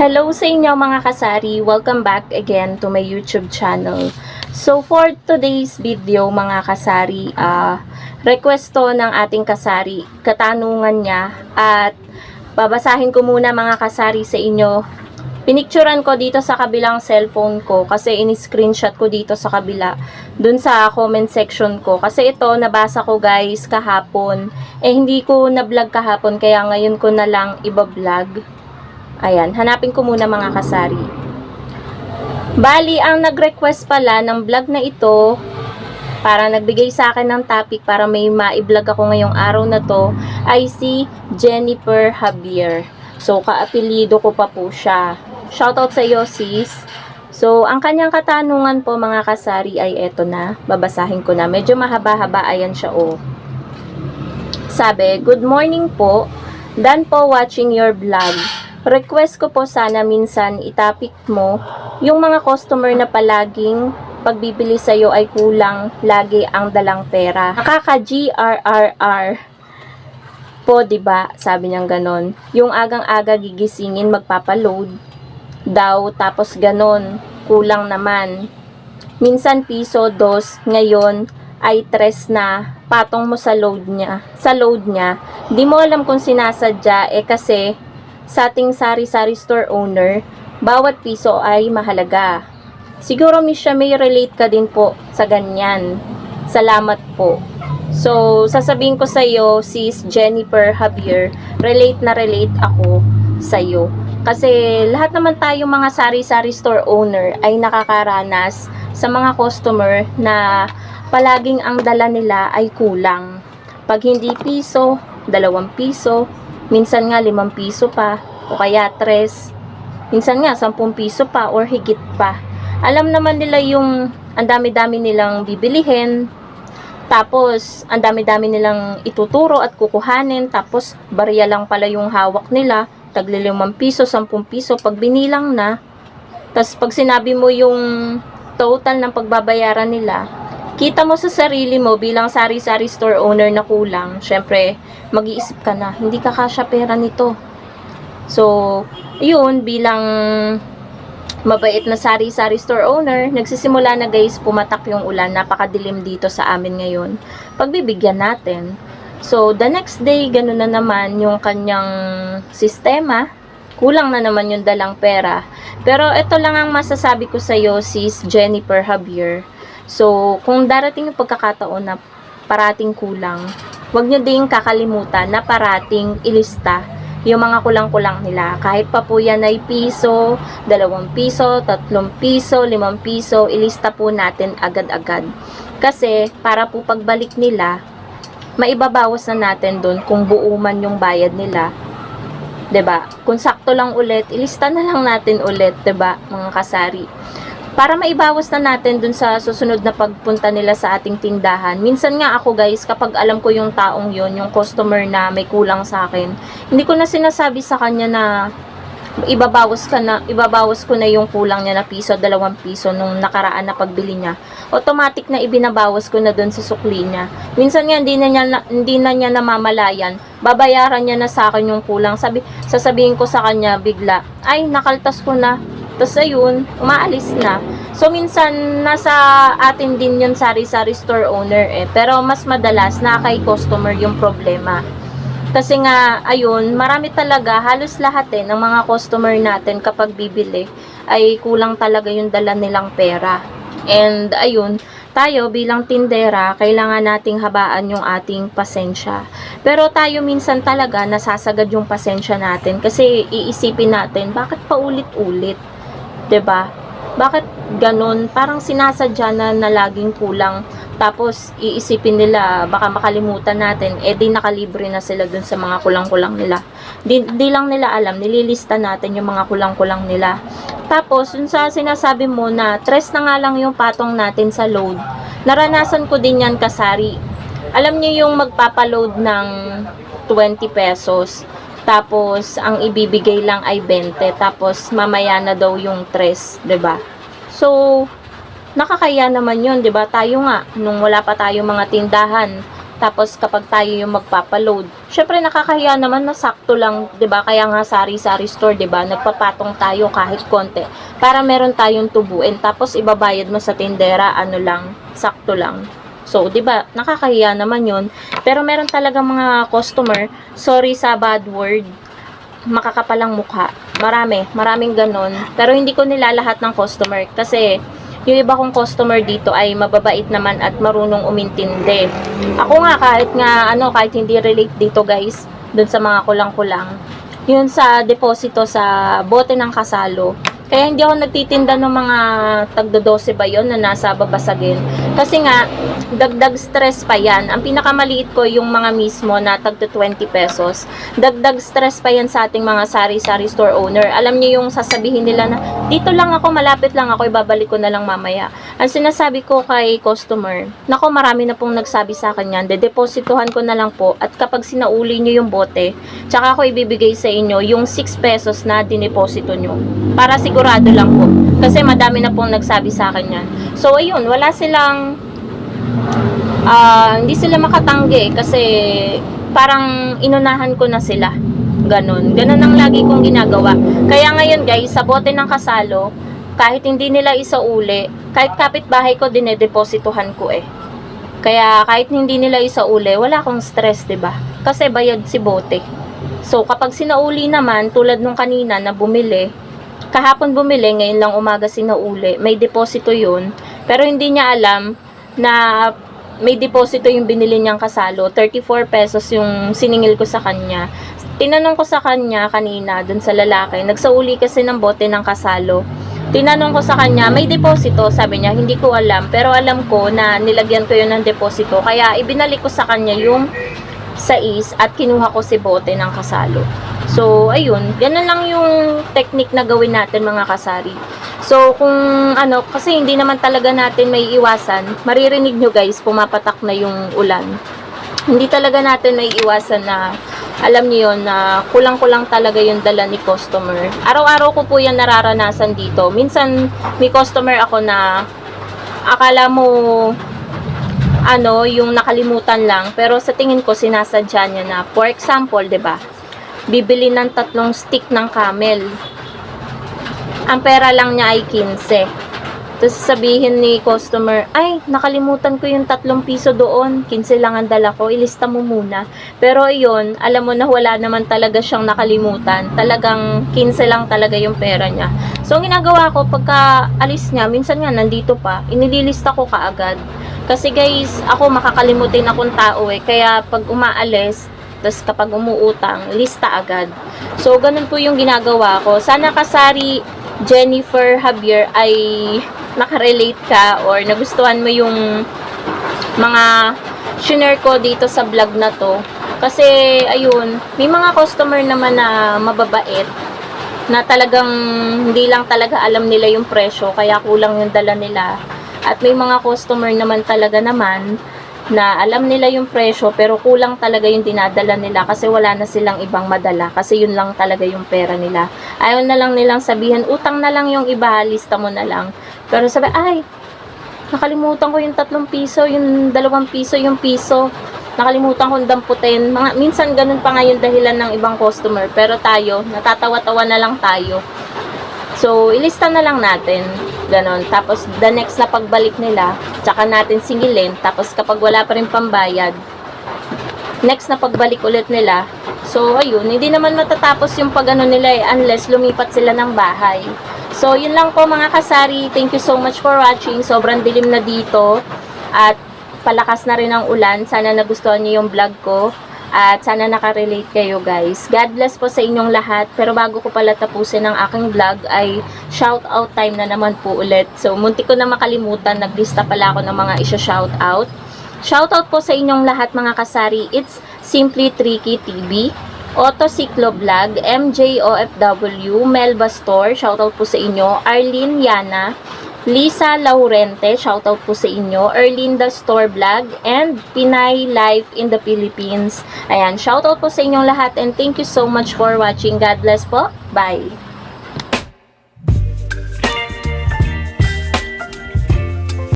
Hello sa inyo mga kasari, welcome back again to my YouTube channel. So for today's video mga kasari, request to ng ating kasari, katanungan niya at babasahin ko muna mga kasari sa inyo. Pinicturean ko dito sa kabilang cellphone ko kasi in-screenshot ko dito sa kabila dun sa comment section ko kasi ito nabasa ko guys kahapon, hindi ko na-vlog kahapon kaya ngayon ko na lang iba-vlog. Ayan, hanapin ko muna mga kasari. Bali, ang nag-request pala ng vlog na ito, para nagbigay sa akin ng topic para may ma-vlog ako ngayong araw na to, ay si Jennifer Javier. So, kaapelido ko pa po siya. Shoutout sa iyo, sis. So, ang kanyang katanungan po mga kasari ay eto na. Babasahin ko na. Medyo mahaba-haba. Ayan siya, oh. Sabi, good morning po. Done po watching your vlog. Request ko po sana minsan itapik mo yung mga customer na palaging pagbibili sa'yo ay kulang lagi ang dalang pera. Nakaka-GRRR po, diba? Sabi niyang ganon. Yung agang-aga gigisingin magpapaload daw tapos ganon. Kulang naman. Minsan piso, dos, ngayon ay tres na patong mo sa load niya. Sa load niya. Di mo alam kung sinasadya kasi sa ating sari-sari store owner, bawat piso ay mahalaga. Siguro Misha may relate ka din po sa ganyan. Salamat po. So, sasabihin ko sa iyo, sis Jennifer Javier, relate na relate ako sa iyo. Kasi lahat naman tayo mga sari-sari store owner ay nakakaranas sa mga customer na palaging ang dala nila ay kulang. Pag hindi piso, 2 piso, minsan nga 5 piso pa, o kaya 3, minsan nga 10 piso pa, or higit pa. Alam naman nila yung ang dami-dami nilang bibilihin, tapos ang dami-dami nilang ituturo at kukuhanin, tapos barya lang pala yung hawak nila, tagli 5 piso, 10 piso, pag binilang na, tapos pag sinabi mo yung total ng pagbabayaran nila, kita mo sa sarili mo bilang sari-sari store owner na kulang, syempre, mag-iisip ka na, hindi ka kasya pera nito. So, yun, bilang mabait na sari-sari store owner, nagsisimula na guys, pumatak yung ulan, napakadilim dito sa amin ngayon. Pagbibigyan natin. So, the next day, ganun na naman yung kanyang sistema, kulang na naman yung dalang pera. Pero ito lang ang masasabi ko sa'yo, sis Jennifer Javier. So, kung darating yung pagkakataon na parating kulang, huwag nyo ding kakalimutan na parating ilista yung mga kulang-kulang nila. Kahit pa po yan ay piso, 2 piso, 3 piso, 5 piso, ilista po natin agad-agad. Kasi, para po pagbalik nila, maibabawas na natin dun kung buo man yung bayad nila. 'Di ba? Kung sakto lang ulit, ilista na lang natin ulit, 'di ba, mga kasari? Para maibawas na natin dun sa susunod na pagpunta nila sa ating tindahan. Minsan nga ako guys, kapag alam ko yung taong yon, yung customer na may kulang sa akin, hindi ko na sinasabi sa kanya na ibabawas ko na yung kulang niya na piso, 2 piso nung nakaraan na pagbili niya. Automatic na ibinabawas ko na dun sa sukli niya. Minsan nga hindi na niya namamalayan, babayaran niya na sa akin yung kulang. Sasabihin ko sa kanya bigla, ay nakaltas ko na. Tapos ayun, umaalis na. So minsan nasa atin din yun sari-sari store owner pero mas madalas na kay customer yung problema. Kasi nga, ayun, marami talaga, halos lahat ng mga customer natin kapag bibili ay kulang talaga yung dala nilang pera. And ayun, tayo bilang tindera, kailangan nating habaan yung ating pasensya. Pero tayo minsan talaga nasasagad yung pasensya natin kasi iisipin natin, bakit paulit-ulit? 'Di ba? Bakit ganun? Parang sinasadya na laging kulang. Tapos iisipin nila baka makalimutan natin, di nakalibre na sila dun sa mga kulang-kulang nila. Di lang nila alam, nililista natin yung mga kulang-kulang nila. Tapos dun sa sinasabi mo na 3 na nga lang yung patong natin sa load, naranasan ko din yan kasari. Alam niyo yung magpapaload ng 20 pesos, tapos ang ibibigay lang ay 20, tapos mamaya na daw yung 3, 'di ba? So nakakaya naman 'yun, 'di ba? Tayo nga nung wala pa tayo mga tindahan, Tapos kapag tayo yung magpapaload, syempre nakakahiya naman na sakto lang, 'di ba? Kaya nga sari-sari store, 'di ba? Nagpapatong tayo kahit konti para meron tayong tubuin. Tapos ibabayad mo sa tindera, ano lang, sakto lang. So, 'di ba? Nakakahiya naman 'yon. Pero meron talaga mga customer, sorry sa bad word, makakapalang mukha. Maraming ganon. Pero hindi ko nilalahat ng customer kasi yung iba kong customer dito ay mababait naman at marunong umintindi. Ako nga kahit hindi relate dito guys, dun sa mga kulang-kulang. Yun sa deposito sa bote ng kasalo. Kaya hindi ako nagtitinda ng mga tagdo-12 ba yun na nasa babasagin. Kasi nga, dagdag stress pa yan. Ang pinakamaliit ko yung mga mismo na tagdo 20 pesos. Dagdag stress pa yan sa ating mga sari-sari store owner. Alam niyo yung sasabihin nila na, dito lang ako, malapit lang ako, ibabalik ko na lang mamaya. Ang sinasabi ko kay customer, nako marami na pong nagsabi sa akin yan, dedepositohan ko na lang po at kapag sinauli nyo yung bote, tsaka ako ibibigay sa inyo yung 6 pesos na dineposito nyo. Para sigurado lang po. Kasi madami na pong nagsabi sa akin yan. So, ayun, wala silang hindi sila makatanggi kasi parang inunahan ko na sila. Ganon ang lagi kong ginagawa. Kaya ngayon guys, sa bote ng kasalo, kahit hindi nila isauli, kahit kapitbahay ko, dinedepositohan ko eh. Kaya kahit hindi nila isauli, wala akong stress, 'di ba? Kasi bayad si bote. So, kapag sinauli naman, tulad nung kanina na bumili, kahapon bumili, ngayon lang umaga sinauli, may deposito yun, pero hindi niya alam na may deposito yung binili niyang kasalo. 34 pesos yung siningil ko sa kanya. Tinanong ko sa kanya kanina, dun sa lalaki, nagsauli kasi ng bote ng kasalo. Tinanong ko sa kanya, may deposito? Sabi niya, hindi ko alam, pero alam ko na nilagyan ko yun ng deposito, kaya ibinalik ko sa kanya yung sais at kinuha ko si bote ng kasalo. So, ayun, ganun lang yung technique na gawin natin mga kasari. So, kung kasi hindi naman talaga natin may iwasan, maririnig nyo guys, pumapatak na yung ulan. Hindi talaga natin may iwasan na, alam niyo yun, na kulang-kulang talaga yung dala ni customer. Araw-araw ko po yan nararanasan dito. Minsan, may customer ako na akala mo yung nakalimutan lang, pero sa tingin ko sinasadya niya na. For example, 'di ba? Bibili ng 3 stick ng Camel. Ang pera lang niya ay 15. Tapos sabihin ni customer, ay, nakalimutan ko yung 3 piso doon. 15 lang ang dala ko, ilista mo muna. Pero yun, alam mo na wala naman talaga siyang nakalimutan. Talagang 15 lang talaga yung pera niya. So, ang ginagawa ko, pagka alis niya, minsan nga nandito pa, inililista ko kaagad. Kasi guys, ako makakalimutin akong tao eh. Kaya pag umaalis, tapos kapag umuutang, lista agad. So, ganun po yung ginagawa ko. Sana kasari Jennifer Javier ay nakarelate ka or nagustuhan mo yung mga share ko dito sa vlog na to. Kasi, ayun, may mga customer naman na mababait na talagang hindi lang talaga alam nila yung presyo, kaya kulang yung dala nila. At may mga customer naman talaga naman na alam nila yung presyo pero kulang talaga yung dinadala nila kasi wala na silang ibang madala kasi yun lang talaga yung pera nila. Ayaw na lang nilang sabihin, utang na lang yung iba, lista mo na lang. Pero sabi, ay, nakalimutan ko yung 3 piso, yung 2 piso, yung piso. Nakalimutan kong damputin. Minsan ganun pa nga yung dahilan ng ibang customer. Pero tayo, natatawa-tawa na lang tayo. So, ilista na lang natin. Ganon. Tapos, the next na pagbalik nila, tsaka natin singilin. Tapos, kapag wala pa rin pambayad, next na pagbalik ulit nila. So, ayun. Hindi naman matatapos yung pag-ano nila eh, unless lumipat sila ng bahay. So, yun lang po mga kasari. Thank you so much for watching. Sobrang dilim na dito. At, palakas na rin ang ulan. Sana nagustuhan niyo yung vlog ko. At sana nakarelate kayo guys. God bless po sa inyong lahat. Pero bago ko pala tapusin ang aking vlog ay shout out time na naman po ulit. So muntik ko na makalimutan. Naglista pala ako ng mga isya-shout out. Shout out po sa inyong lahat mga kasari. It's Simply Tricky TV, Otto Ciclo Vlog, MJ OFW, Melba Store. Shout out po sa inyo. Arlene Yana, Lisa Laurente, shoutout po sa inyo, Erlinda Store Vlog, and Pinay Life in the Philippines. Ayan, shoutout po sa inyong lahat and thank you so much for watching. God bless po. Bye!